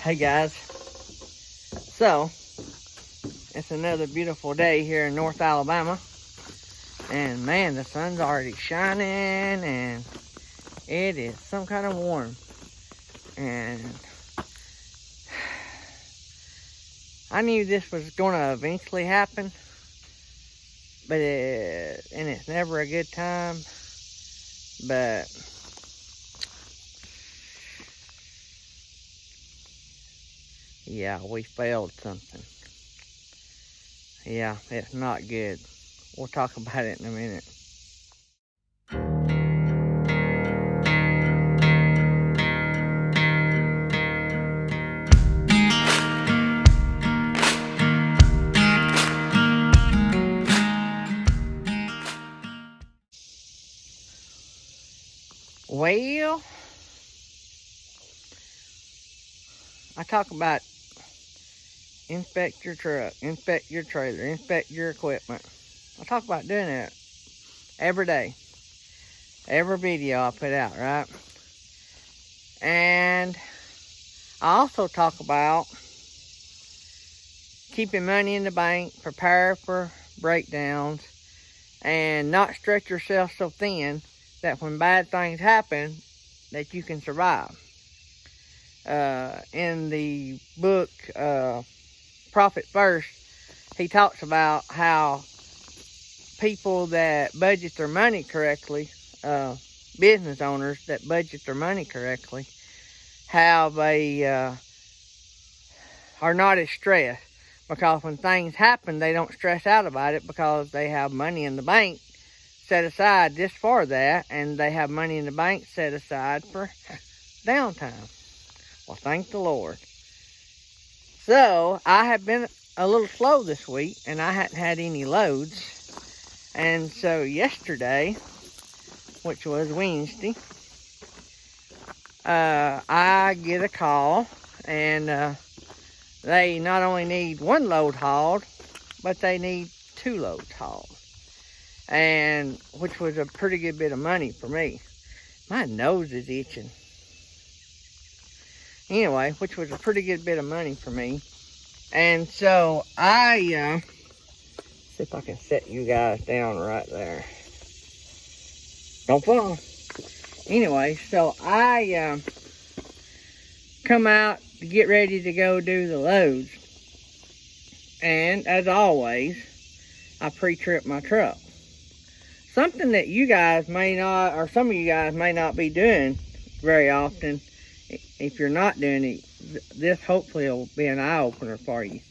Hey guys, so it's another beautiful day here in North Alabama, and man, the sun's already shining and it is some kind of warm, and I knew this was going to eventually happen, but it's never a good time, but yeah, we failed something. Yeah, it's not good. We'll talk about it in a minute. Well, I talk about inspect your truck, inspect your trailer, inspect your equipment. I talk about doing that every day, every video I put out, right? And I also talk about keeping money in the bank, prepare for breakdowns, and not stretch yourself so thin that when bad things happen, that you can survive. In the book, Profit First, he talks about how people that budget their money correctly, business owners that budget their money correctly, have are not as stressed, because when things happen, they don't stress out about it because they have money in the bank set aside just for that, and they have money in the bank set aside for downtime. Well, thank the Lord. So, I have been a little slow this week, and I hadn't had any loads. And so, yesterday, which was Wednesday, I get a call, and they not only need one load hauled, but they need 2 loads hauled. And which was a pretty good bit of money for me. My nose is itching. Anyway, which was a pretty good bit of money for me. And so I see if I can set you guys down right there. Don't fall. Anyway, so I come out to get ready to go do the loads. And as always, I pre-trip my truck. Something that you guys may not, or some of you guys may not be doing very often. If you're not doing it, this hopefully will be an eye-opener for you.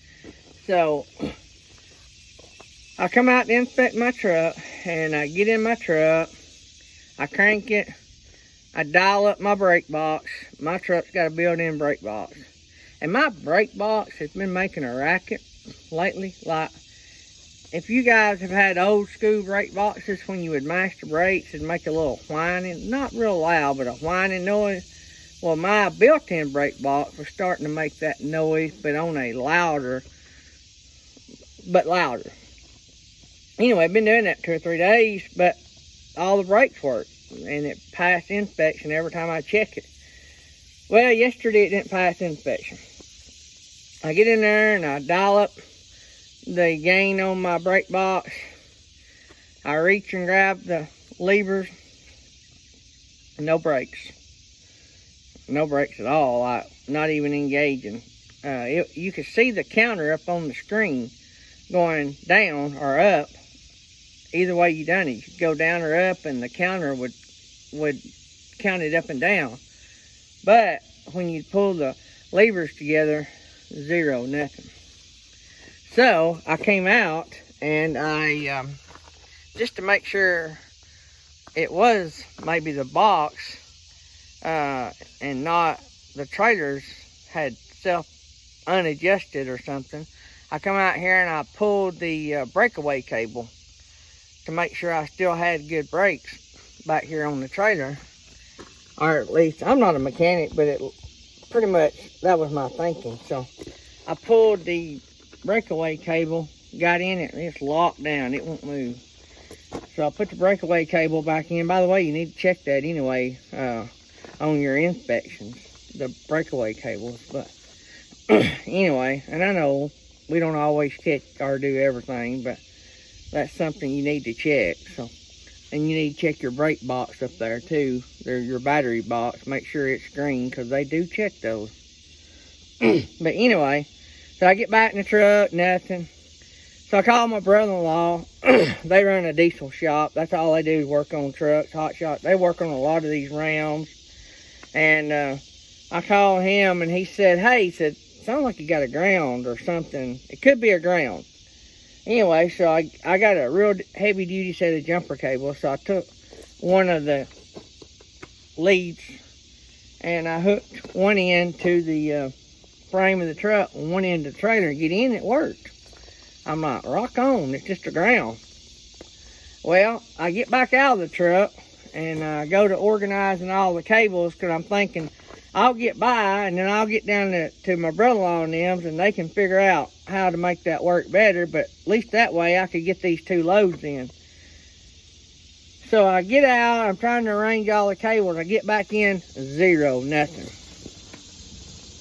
So, I come out to inspect my truck, and I get in my truck, I crank it, I dial up my brake box. My truck's got a built-in brake box. And my brake box has been making a racket lately. Like, if you guys have had old school brake boxes, when you would mash the brakes, it'd make a little whining, not real loud, but a whining noise. Well, my built-in brake box was starting to make that noise, but on a louder. Anyway, I've been doing that 2 or 3 days, but all the brakes work, and it passed inspection every time I check it. Well, yesterday it didn't pass inspection. I get in there and I dial up the gain on my brake box. I reach and grab the levers. No brakes. No brakes at all. Not even engaging. You could see the counter up on the screen going down or up. Either way you done it, you could go down or up, and the counter would count it up and down. But when you pull the levers together, 0, nothing. So I came out and I just to make sure it was maybe the box and not the trailers had self unadjusted or something. I come out here and I pulled the breakaway cable to make sure I still had good brakes back here on the trailer. Or at least, I'm not a mechanic, but it pretty much, that was my thinking. So I pulled the breakaway cable, got in it, and it's locked down. It won't move. So I put the breakaway cable back in. By the way, you need to check that anyway on your inspections, the breakaway cables. But Anyway, and I know we don't always check or do everything, but that's something you need to check. So, and you need to check your brake box up there too. There's your battery box. Make sure it's green, because they do check those. But anyway, so I get back in the truck, nothing. So I call my brother-in-law. They run a diesel shop. That's all they do is work on trucks, Hotshot. They work on a lot of these Rams. And I called him, and he said, hey, he said, sounds like you got a ground or something. It could be a ground. Anyway, so I got a real heavy-duty set of jumper cables. So I took one of the leads, and I hooked one end to the frame of the truck and one end to the trailer. Get in, it worked. I'm like, rock on, it's just a ground. Well, I get back out of the truck and I go to organizing all the cables, because I'm thinking I'll get by and then I'll get down to my brother-in-law and them, and they can figure out how to make that work better. But at least that way I could get these 2 loads in. So I get out, I'm trying to arrange all the cables. I get back in, zero, nothing.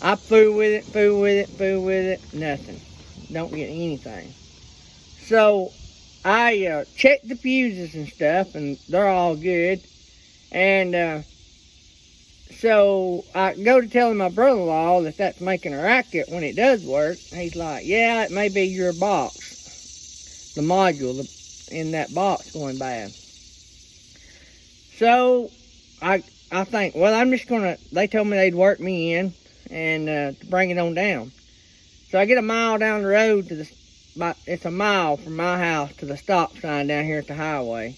I fool with it, nothing. Don't get anything. So I checked the fuses and stuff, and they're all good. And so I go to telling my brother-in-law that that's making a racket when it does work. He's like, yeah, it may be your box, the module in that box going bad. So I think, well, I'm just gonna, they told me they'd work me in and to bring it on down. So I get a mile down the road to it's a mile from my house to the stop sign down here at the highway.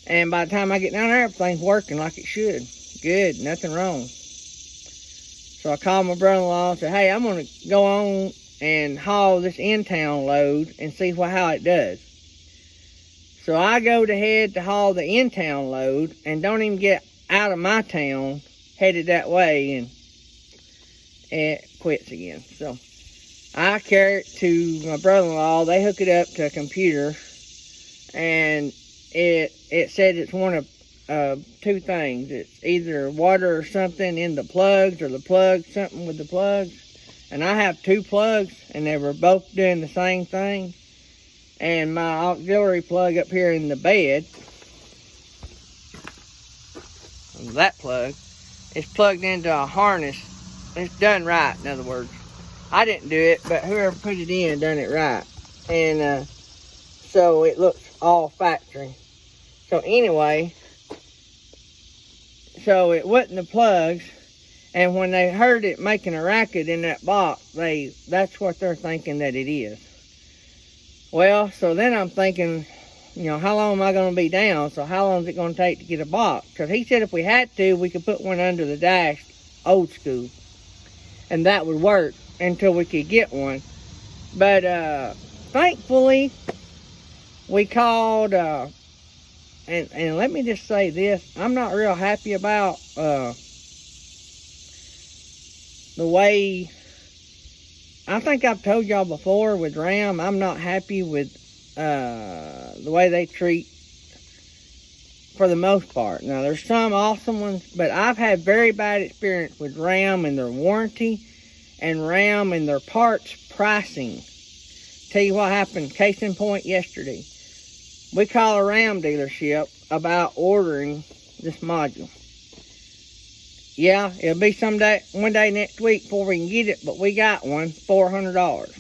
And by the time I get down there, everything's working like it should. Good, nothing wrong. So I called my brother-in-law and said, hey, I'm gonna go on and haul this in-town load and see how it does. So I go to head to haul the in-town load and don't even get out of my town, headed that way, and it quits again. So I carry it to my brother-in-law. They hook it up to a computer, and it said it's one of 2 things. It's either water or something in the plugs, or the plugs, something with the plugs. And I have 2 plugs, and they were both doing the same thing. And my auxiliary plug up here in the bed, that plug, is plugged into a harness. It's done right, in other words. I didn't do it, but whoever put it in done it right. And so it looks all factory. So anyway, so it wasn't the plugs. And when they heard it making a racket in that box, that's what they're thinking that it is. Well, so then I'm thinking, you know, how long am I going to be down? So how long is it going to take to get a box? Because he said if we had to, we could put one under the dash, old school. And that would work until we could get one. But thankfully, we called, and let me just say this, I'm not real happy about the way, I think I've told y'all before with Ram, I'm not happy with the way they treat, for the most part. Now, there's some awesome ones, but I've had very bad experience with Ram and their warranty, and Ram and their parts pricing. Tell you what happened, case in point, yesterday. We call a Ram dealership about ordering this module. Yeah, it'll be one day next week before we can get it, but we got one, $400.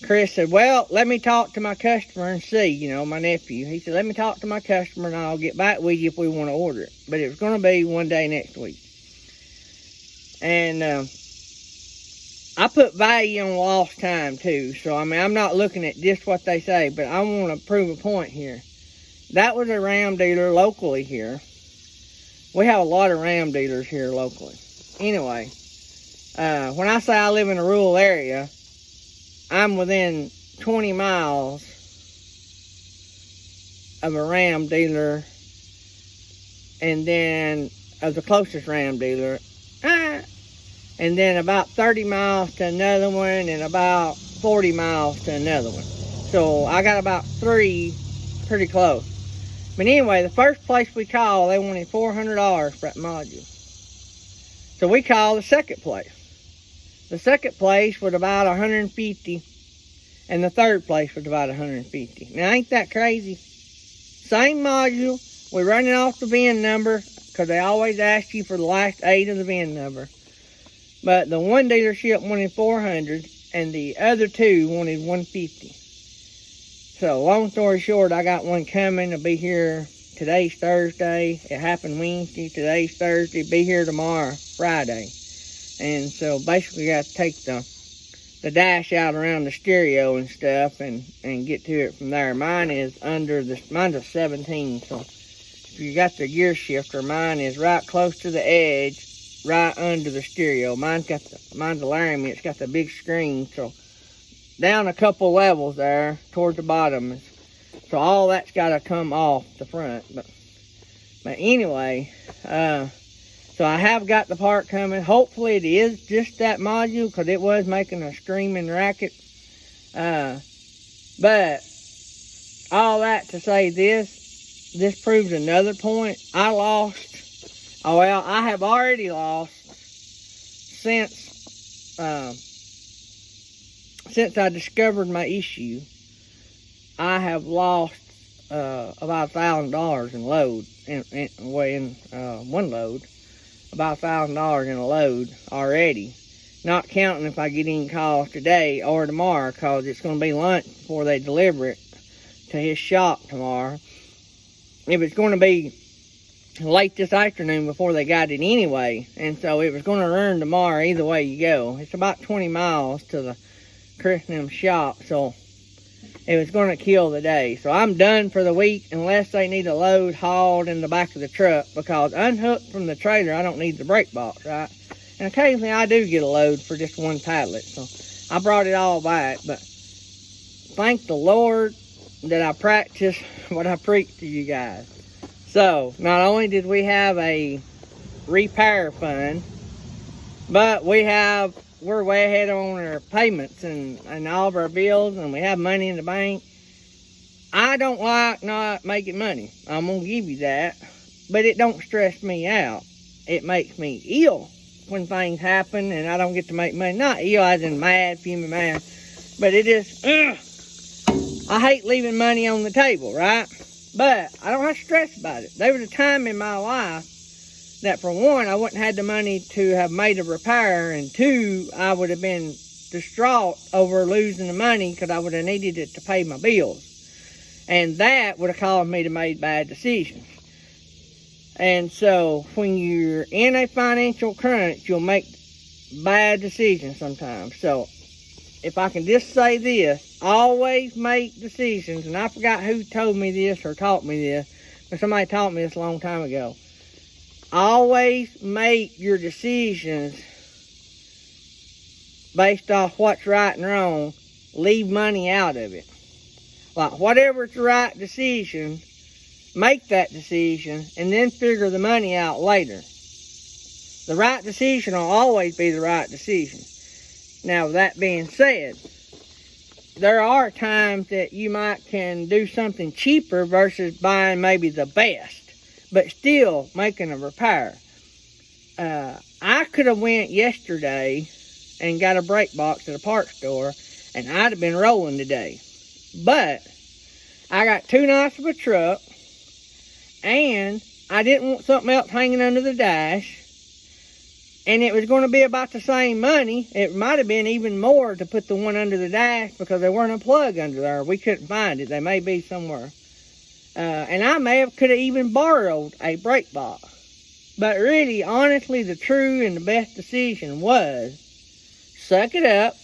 Chris said, well, let me talk to my customer and see, you know, my nephew. He said, let me talk to my customer and I'll get back with you if we want to order it. But it was going to be one day next week. And I put value on lost time too. So, I mean, I'm not looking at just what they say, but I want to prove a point here. That was a Ram dealer locally here. We have a lot of Ram dealers here locally. Anyway, when I say I live in a rural area, I'm within 20 miles of a Ram dealer, and then of the closest Ram dealer, and then about 30 miles to another one, and about 40 miles to another one. So I got about 3 pretty close. But anyway, the first place we called, they wanted $400 for that module. So we called the second place. The second place was about 150, and the third place was about 150. Now, ain't that crazy? Same module. We run it off the VIN number, because they always ask you for the last 8 of the VIN number. But the one dealership wanted 400, and the other 2 wanted 150. So, long story short, I got one coming. It'll be here. Today's Thursday. It happened Wednesday. Today's Thursday. Be here tomorrow, Friday. And so, basically, got to take the dash out around the stereo and stuff and get to it from there. Mine is mine's a 17. So, if you got the gear shifter, mine is right close to the edge, right under the stereo. Mine's a Laramie. It's got the big screen. So, down a couple levels there towards the bottom. So all that's got to come off the front. But anyway, so I have got the part coming. Hopefully it is just that module, because it was making a screaming racket. But all that to say this proves another point. I have already lost since I discovered my issue. I have lost about $1,000 in load, in one load, about $1,000 in a load already. Not counting if I get any calls today or tomorrow, because it's going to be lunch before they deliver it to his shop tomorrow. It was going to be late this afternoon before they got it anyway, and so it was going to run tomorrow either way you go. It's about 20 miles to the Christenham shop, so it was going to kill the day. So I'm done for the week unless they need a load hauled in the back of the truck, because unhooked from the trailer, I don't need the brake box, right? And occasionally I do get a load for just one pallet. So I brought it all back, but thank the Lord that I practiced what I preach to you guys. So not only did we have a repair fund, but we're way ahead on our payments and all of our bills, and we have money in the bank. I don't like not making money. I'm going to give you that. But it don't stress me out. It makes me ill when things happen and I don't get to make money. Not ill as in mad, fuming mad. But it is, I hate leaving money on the table, right? But I don't have to stress about it. There was a time in my life that, for one, I wouldn't have had the money to have made a repair, and two, I would have been distraught over losing the money because I would have needed it to pay my bills. And that would have caused me to make bad decisions. And so when you're in a financial crunch, you'll make bad decisions sometimes. So if I can just say this, always make decisions. And I forgot who told me this or taught me this, but somebody taught me this a long time ago. Always make your decisions based off what's right and wrong. Leave money out of it. Like, whatever's the right decision, make that decision and then figure the money out later. The right decision will always be the right decision. Now, that being said, there are times that you can do something cheaper versus buying maybe the best, but still making a repair. I could have went yesterday and got a brake box at a parts store, and I'd have been rolling today. But I got too nice of a truck, and I didn't want something else hanging under the dash, and it was going to be about the same money. It might have been even more to put the one under the dash because there weren't a plug under there. We couldn't find it. They may be somewhere. And I could have even borrowed a brake box. But really, honestly, the true and the best decision was suck it up,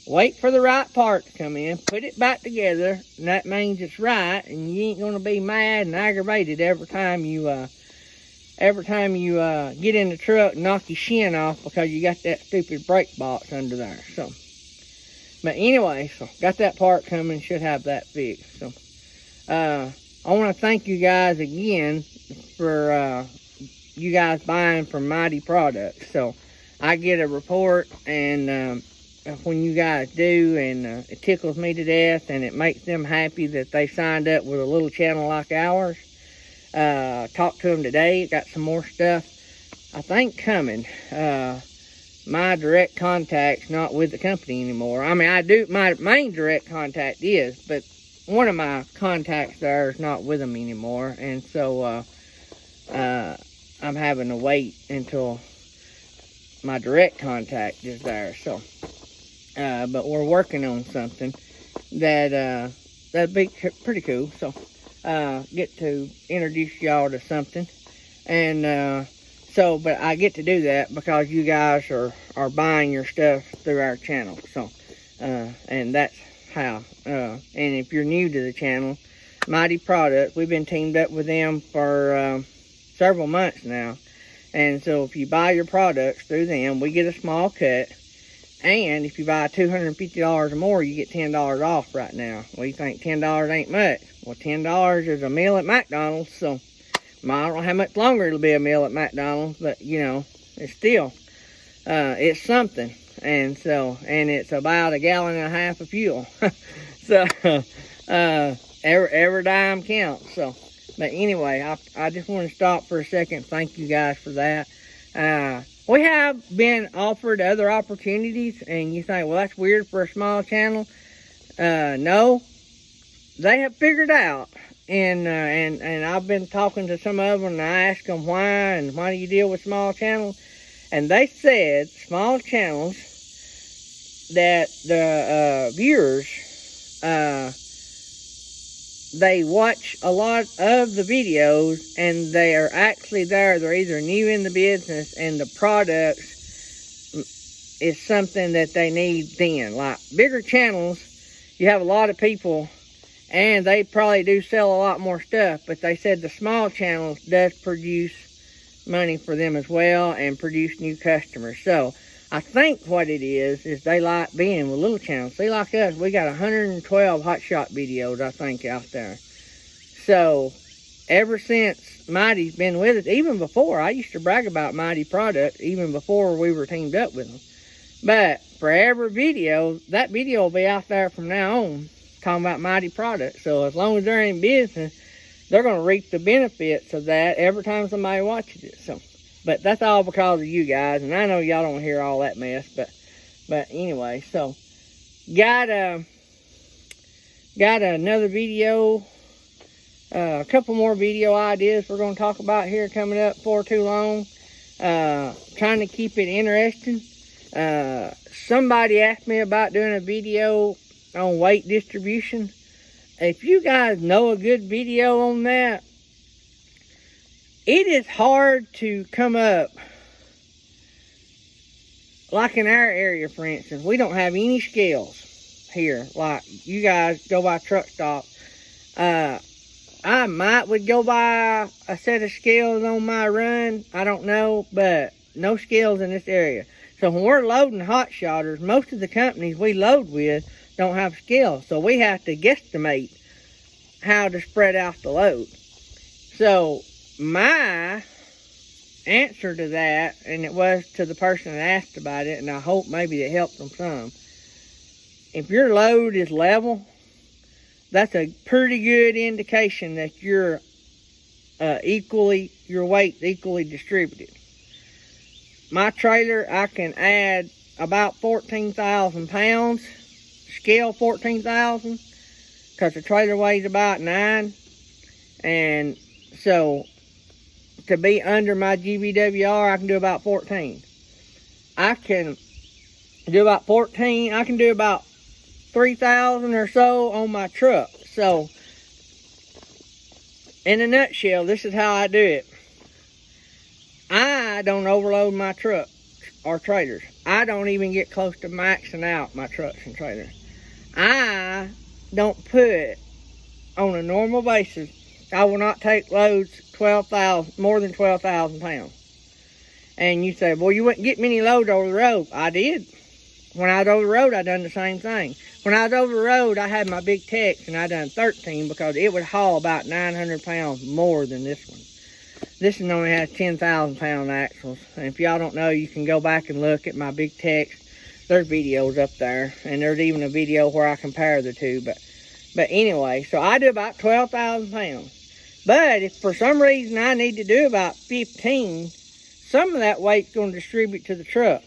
wait for the right part to come in, put it back together, and that means it's right, and you ain't going to be mad and aggravated every time you get in the truck and knock your shin off because you got that stupid brake box under there. So, but anyway, so got that part coming, should have that fixed. So, I want to thank you guys again for you guys buying from Mytee Products. So I get a report, and when you guys do, and it tickles me to death, and it makes them happy that they signed up with a little channel like ours. Talked to them today, got some more stuff I think coming. my direct contact's not with the company anymore. I mean, I do, my main direct contact is, but one of my contacts there is not with them anymore. And so I'm having to wait until my direct contact is there. So, but we're working on something that that'd be pretty cool. So, get to introduce y'all to something. And so, but I get to do that because you guys are buying your stuff through our channel. So, and that's how. And if you're new to the channel, Mytee Products, we've been teamed up with them for several months now. And so if you buy your products through them, we get a small cut. And if you buy $250 or more, you get $10 off right now. Well, you think $10 ain't much. Well, $10 is a meal at McDonald's. So I don't know how much longer it'll be a meal at McDonald's, but you know, it's still, it's something. And so, and it's about 1.5 gallons of fuel. So, every dime counts. So, but anyway, I just want to stop for a second. Thank you guys for that. We have been offered other opportunities, and you think, well, that's weird for a small channel. No, they have figured out. And I've been talking to some of them, and I asked them why, and why do you deal with small channels? And they said small channels, that the viewers, they watch a lot of the videos, and they are actually there. They're either new in the business, and the products is something that they need then. Like bigger channels, you have a lot of people, and they probably do sell a lot more stuff, but they said the small channels does produce money for them as well, and produce new customers. So I think what it is they like being with little channels. See, like us, we got 112 Hotshot videos, I think, out there. So ever since Mytee's been with us, even before, I used to brag about Mytee Products, even before we were teamed up with them. But for every video, that video will be out there from now on, talking about Mytee Products. So as long as they're in business, they're going to reap the benefits of that every time somebody watches it. So, but that's all because of you guys, and I know y'all don't hear all that mess, but anyway, so got another video, a couple more video ideas we're going to talk about here coming up before too long. Trying to keep it interesting. Somebody asked me about doing a video on weight distribution. If you guys know a good video on that, it is hard to come up. Like in our area, for instance, we don't have any scales here. Like you guys go by truck stop. I would go buy a set of scales on my run. I don't know, but no scales in this area. So when we're loading hot shotters, most of the companies we load with don't have scales. So we have to guesstimate how to spread out the load. So my answer to that, and it was to the person that asked about it, and I hope maybe it helped them some. If your load is level, that's a pretty good indication that you're your weight's equally distributed. My trailer, I can add about 14,000 pounds, scale 14,000, because the trailer weighs about 9, and so to be under my GVWR, I can do about 14. I can do about 14. I can do about 3,000 or so on my truck. So, in a nutshell, this is how I do it. I don't overload my truck or trailers. I don't even get close to maxing out my trucks and trailers. I don't put, on a normal basis, I will not take loads more than 12,000 pounds. And you say, well, you wouldn't get many loads over the road. I did. When I was over the road, I done the same thing. When I was over the road, I had my big Tex, and I done 13 because it would haul about 900 pounds more than this one. This one only has 10,000 pound axles. And if y'all don't know, you can go back and look at my big Tex. There's videos up there, and there's even a video where I compare the two. But anyway, so I do about 12,000 pounds. But if for some reason I need to do about 15, some of that weight's going to distribute to the truck.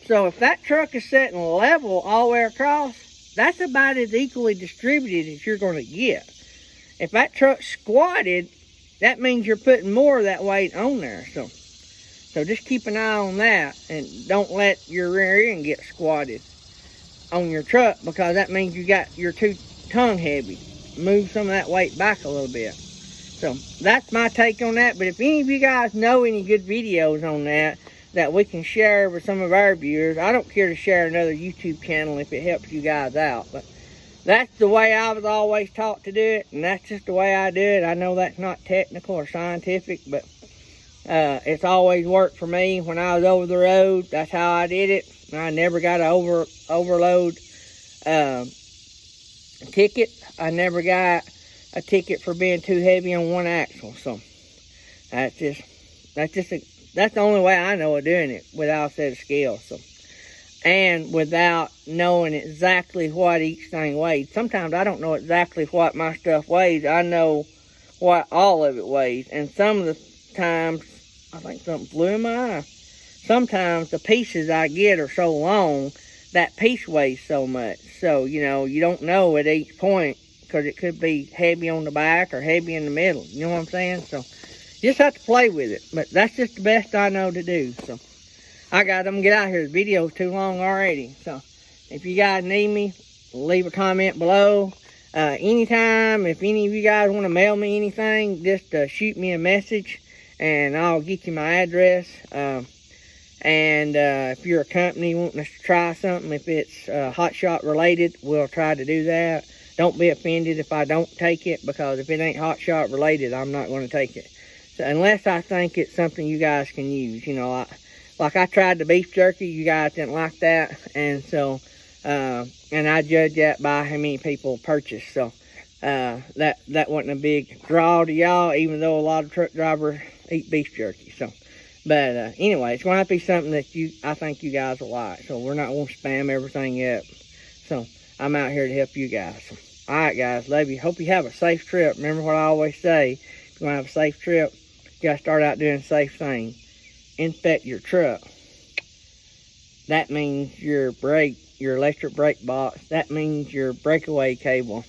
So if that truck is sitting level all the way across, that's about as equally distributed as you're going to get. If that truck's squatted, that means you're putting more of that weight on there. So just keep an eye on that, and don't let your rear end get squatted on your truck, because that means you got your too tongue heavy. Move some of that weight back a little bit. So that's my take on that. But if any of you guys know any good videos on that we can share with some of our viewers, I don't care to share another YouTube channel if it helps you guys out. But that's the way I was always taught to do it, and that's just the way I do it. I know that's not technical or scientific, but it's always worked for me. When I was over the road, that's how I did it. I never got an overload ticket. I never got a ticket for being too heavy on one axle. So that's the only way I know of doing it, without a set of scales. So, and without knowing exactly what each thing weighs. Sometimes I don't know exactly what my stuff weighs. I know what all of it weighs. And some of the times, I think something flew in my eye. Sometimes the pieces I get are so long, that piece weighs so much. So, you know, you don't know at each point, because it could be heavy on the back or heavy in the middle. You know what I'm saying? So you just have to play with it. But that's just the best I know to do. So I'm gonna get out here. The video's too long already. So if you guys need me, leave a comment below. Anytime, if any of you guys want to mail me anything, just shoot me a message and I'll get you my address. And if you're a company wanting us to try something, if it's Hotshot related, we'll try to do that. Don't be offended if I don't take it, because if it ain't Hotshot related, I'm not going to take it. So unless I think it's something you guys can use. You know, like I tried the beef jerky, you guys didn't like that, and so and I judge that by how many people purchase. So that wasn't a big draw to y'all, even though a lot of truck drivers eat beef jerky. So, but anyway, it's going to have to be something that I think you guys will like. So we're not going to spam everything up. So I'm out here to help you guys. So, all right, guys, love you. Hope you have a safe trip. Remember what I always say: if you're going to have a safe trip, you got to start out doing a safe thing. Inspect your truck. That means your brake, your electric brake box. That means your breakaway cable.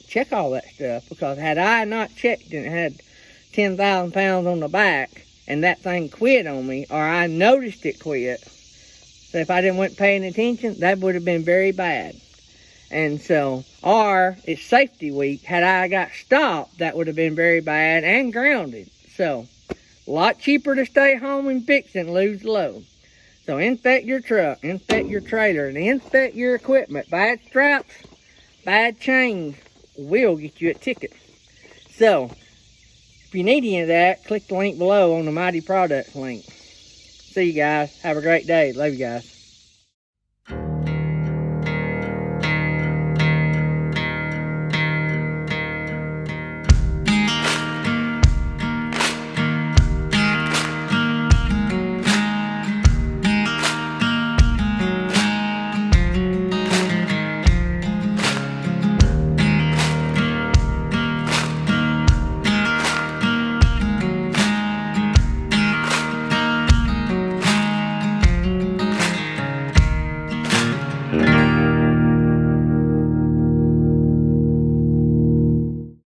Check all that stuff, because had I not checked and it had 10,000 pounds on the back and that thing quit on me, or I noticed it quit, so if I wasn't paying attention, that would have been very bad. And so, or it's safety week. Had I got stopped, that would have been very bad and grounded. So, a lot cheaper to stay home and fix it and lose the load. So inspect your truck, inspect your trailer, and inspect your equipment. Bad straps, bad chains will get you a ticket. So, if you need any of that, click the link below on the Mytee Products link. See you guys. Have a great day. Love you guys.